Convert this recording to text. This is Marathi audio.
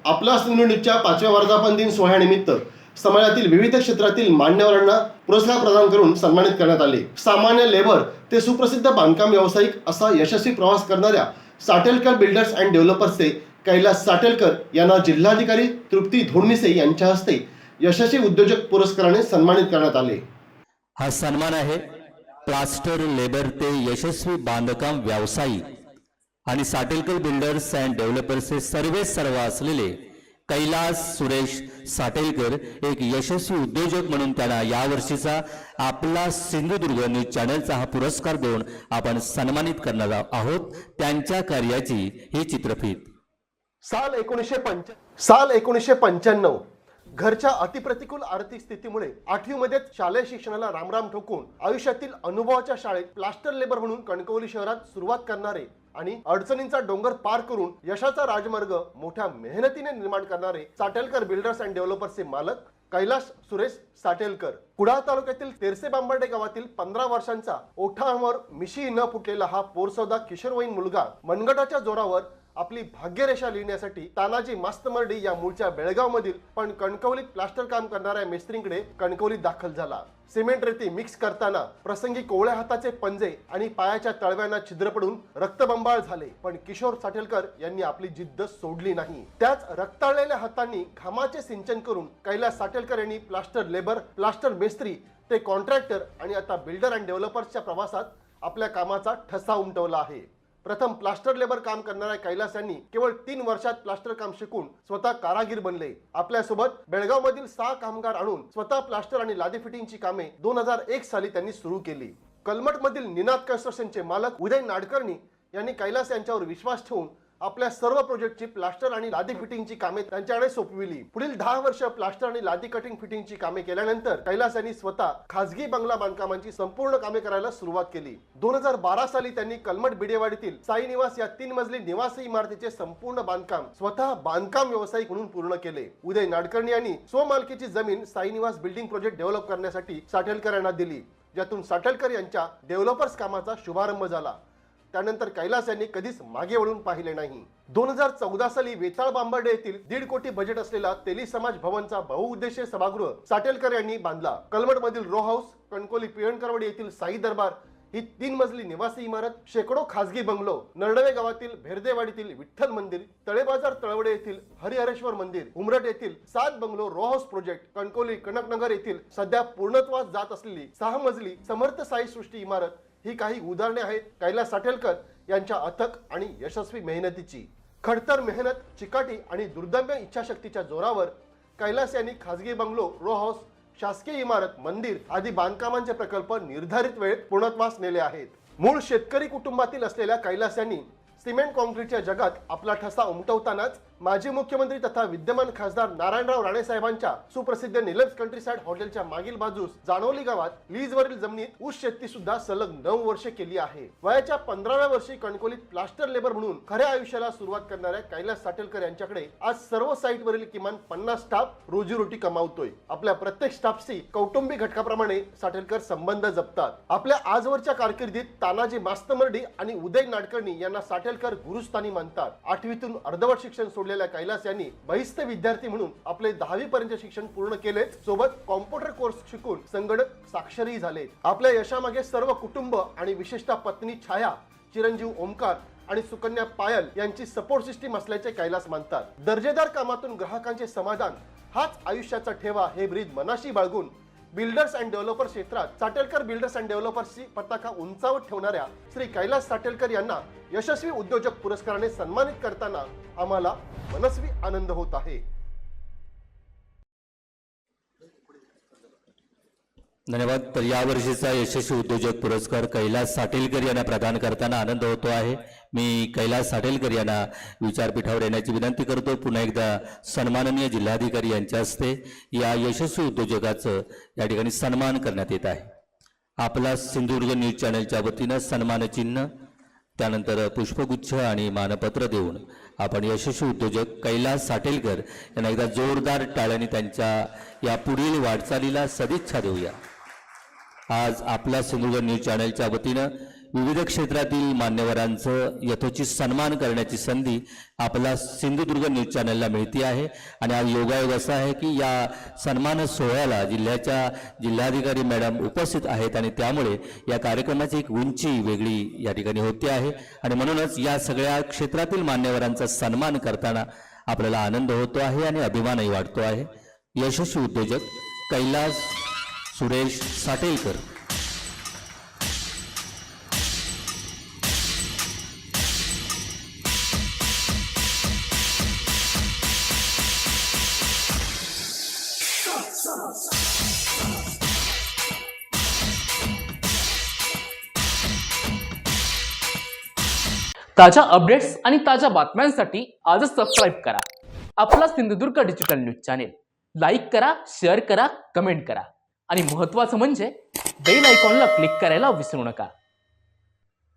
आपला सिंधुदुर्गच्या 5व्या वर्धापन दिन सोहळ्यानिमित्त समाजातील विविध क्षेत्रातील मान्यवरांना पुरस्कार प्रदान करून सन्मानित करण्यात आले। सामान्य लेबर ते सुप्रसिद्ध बांधकाम व्यावसायिक असा यशस्वी प्रवास करणाऱ्या साटेलकर बिल्डर्स अँड डेव्हलपर्सचे कैलास साटेलकर यांना जिल्हाधिकारी तृप्ती धोडमिसे यांच्या हस्ते यशस्वी उद्योजक पुरस्काराने सन्मानित करण्यात आले। हा सन्मान आहे प्लास्टर लेबर ते यशस्वी बांधकाम व्यावसायिक आणि साटेलकर बिल्डर्स अँड डेव्हलपर्सचे सर्व असलेले कैलास सुरेश साटेलकर एक यशस्वी उद्योजक म्हणून त्यांना यावर्षीचा आपला सिंधुदुर्ग न्यूज चॅनलचा हा पुरस्कार देऊन आपण सन्मानित करणार आहोत। त्यांच्या कार्याची ही चित्रफित। साल 1995 घरच्या अतिप्रतिकूल आर्थिक स्थितीमुळे 8वी मध्ये शालेय शिक्षणाला रामराम ठोकून आयुष्यातील अनुभवाच्या शाळेत प्लास्टर लेबर म्हणून कणकवली शहरात सुरुवात करणारे आणि अडचणींचा डोंगर पार करून यशाचा राजमार्ग मोठ्या मेहनतीने निर्माण करणारे साटेलकर बिल्डर्स अँड डेव्हलपर्सचे मालक कैलास सुरेश साटेलकर कुडाळ तालुक्यातील तेरसे बांबर्डे गावातील 15 वर्षांचा ओठांवर मिशी न फुटलेला हा पोरसौदा किशोरवयीन मुलगा मनगटाच्या जोरावर आपली भाग्यरेषा लिहिण्यासाठी तानाजी मास्तमर्डी या मूळच्या बेळगाव मधील पण कणकवलीत प्लास्टर काम करणाऱ्या मेस्त्रींकडे कणकवलीत दाखल झाला। सिमेंट रेती मिक्स करताना प्रसंगी कोवळ्या हाताचे पंजे आणि पायाच्या तळव्यांना छिद्र पडून रक्तबंबाळ झाले, पण किशोर साटेलकर यांनी आपली जिद्द सोडली नाही। त्याच रक्ताळलेल्या हातांनी घामाचे सिंचन करून कैलास साटेलकर यांनी प्लास्टर लेबर, प्लास्टर मेस्त्री ते कॉन्ट्रॅक्टर आणि आता बिल्डर अँड डेव्हलपर्सच्या प्रवासात आपल्या कामाचा ठसा उमटवला आहे। प्रथम प्लास्टर लेबर काम करणाऱ्या कैलास यांनी केवळ 3 वर्षात प्लास्टर काम शिकून स्वतः कारागीर बनले। आपल्यासोबत बेळगाव मधील 6 कामगार आणून स्वतः प्लास्टर आणि लादी फिटिंगची कामे 2001 साली त्यांनी सुरू केली। कलमट मधील निनाद कन्स्ट्रक्शनचे मालक उदय नाडकर्णी यांनी कैलास यांच्यावर विश्वास ठेवून आपल्या सर्व प्रोजेक्टची प्लास्टर आणि लादी फिटिंगची कामे त्यांच्याकडे सोपविली। पुढील 10 वर्ष प्लास्टर आणि लादी कटिंग फिटिंगची कामे केल्यानंतर कैलास यांनी स्वतः खाजगी बंगला बांधकामांची संपूर्ण कामे करायला सुरुवात केली। 2012 साली त्यांनी कलमट बिडेवाडीतील साई निवास या 3 मजली निवासी इमारतीचे संपूर्ण बांधकाम स्वतः बांधकाम व्यावसायिक म्हणून पूर्ण केले। उदय नाडकर्णी यांनी स्वमालकीची जमीन साई निवास बिल्डिंग प्रोजेक्ट डेव्हलप करण्यासाठी साटेलकर यांना दिली, ज्यातून साटेलकर यांच्या डेव्हलपर्स कामाचा शुभारंभ झाला। त्यानंतर कैलास यांनी कधीच मागे वळून पाहिले नाही। 2014 साली वेताळ बांबर्डे येथील 1.5 कोटी बजेट असलेला तेली समाज भवनचा बहुउद्देशीय सभागृह साटेलकर यांनी बांधला। कलमट मधील रो हाऊस, कणकोली पिळणकरवाडी येथील साई दरबार ही 3 मजली निवासी इमारत, शेकडो खासगी बंगलो, नरडवे गावातील भेरदेवाडीतील विठ्ठल मंदिर, तळेबाजार तळवडे येथील हरिहरेश्वर मंदिर, उमरट येथील 7 bungalow row house project, Kankavli Kanaknagar येथील सध्या पूर्णत्वास जात असलेली 6 मजली समर्थ साई सृष्टी इमारत ही काही उदाहरणे आहेत कैलास साटेलकर यांच्या अथक आणि यशस्वी मेहनतीची। खडतर मेहनत, चिकाटी आणि दुर्दम्य इच्छाशक्तीच्या जोरावर कैलास यांनी खासगी बंगलो, रो हाऊस, शासकीय इमारत, मंदिर आदी बांधकामांचे प्रकल्प निर्धारित वेळेत पूर्णत्वास नेले आहेत। मूळ शेतकरी कुटुंबातील असलेल्या कैलास यांनी सिमेंट कॉन्क्रीटच्या जगात आपला ठसा उमटवतानाच माजी मुख्यमंत्री तथा विद्यमान खासदार नारायणराव राणे साहेबांच्या सुप्रसिद्ध निलम्स कंट्रीसाइड हॉटेलच्या मागील बाजूस जानोली गावात लीजवरील जमिनीत ऊस शेती सुद्धा सलग 9 वर्षे केली आहे। वयाच्या 15व्या वर्षी कणकोलीत प्लास्टर लेबर म्हणून खऱ्या आयुष्याला सुरुवात करणाऱ्या कैलास साटेलकर यांच्याकडे आज सर्व साईटवरील किमान 50 स्टाफ रोजीरोटी कमावतोय। आपल्या प्रत्येक स्टाफशी कौटुंबिक घटकाप्रमाणे साटेलकर संबंध जपतात। आपल्या आजवरच्या कारकिर्दीत तानाजी मास्तमर्डी आणि उदय नाडकर्णी यांना साटेलकर गुरुस्थानी मानतात। 8वीतून अर्धवट शिक्षण सोडलेल्या कैलास यांनी बहिस्थ विद्यार्थी म्हणून आपले 10वी पर्यंत शिक्षण पूर्ण केलेच, सोबत कॉम्प्युटर कोर्स शिकून संगणक साक्षरही झाले। आपल्या यशामागे सर्व कुटुंब आणि विशेषतः पत्नी छाया, चिरंजीव ओमकार आणि सुकन्या पायल यांची सपोर्ट सिस्टीम असल्याचे कैलास मानतात। दर्जेदार कामातून ग्राहकांचे समाधान हाच आयुष्याचा ठेवा हे ब्रीद मनाशी बाळगून बिल्डर्स अँड डेव्हलपर्स क्षेत्रात साटेलकर बिल्डर्स अँड डेव्हलपर्सची पताका उंचावर ठेवणाऱ्या श्री कैलास साटेलकर यांना यशस्वी उद्योजक पुरस्काराने सन्मानित करताना आम्हाला मनस्वी आनंद होत आहे। धन्यवाद। तर यावर्षीचा यशस्वी उद्योजक पुरस्कार कैलास साटेलकर यांना प्रदान करताना आनंद होतो आहे। मी कैलास साटेलकर यांना विचारपीठावर येण्याची विनंती करतो। पुन्हा एकदा सन्माननीय जिल्हाधिकारी यांच्या हस्ते या यशस्वी उद्योजकाचं या ठिकाणी सन्मान करण्यात येत आहे। आपला सिंधुदुर्ग न्यूज चॅनलच्या वतीनं सन्मान चिन्ह, त्यानंतर पुष्पगुच्छ आणि मानपत्र देऊन आपण यशस्वी उद्योजक कैलास साटेलकर यांना एकदा जोरदार टाळ्यांनी त्यांच्या या पुढील वाटचालीला सदिच्छा देऊया। आज आपला सिंधुदुर्ग न्यूज चॅनलच्या वतीनं विविध क्षेत्रातील मान्यवरांचं यथोचित सन्मान करण्याची संधी आपला सिंधुदुर्ग न्यूज चॅनलला मिळते आहे. आणि आज योगायोग असा आहे की या सन्मान सोहळ्याला जिल्हाधिकारी मॅडम उपस्थित आहेत आणि त्यामुळे या कार्यक्रमाची एक उंची वेगळी या ठिकाणी होते आहे. आणि म्हणूनच या सगळ्या क्षेत्रातील मान्यवरांचा सन्मान करताना आपल्याला आनंद होतो आहे आणि अभिमानही वाटतो आहे. यशस्वी उद्योजक कैलास सुरेश साटेलकर. ताज्या अपडेट्स आणि ताज्या बातम्यांसाठी आजच सबस्क्राईब करा आपला Sindhudurg digital news channel. Like करा, शेअर करा, कमेंट करा आणि महत्त्वाचं म्हणजे बेल आयकॉनला क्लिक करायला विसरू नका.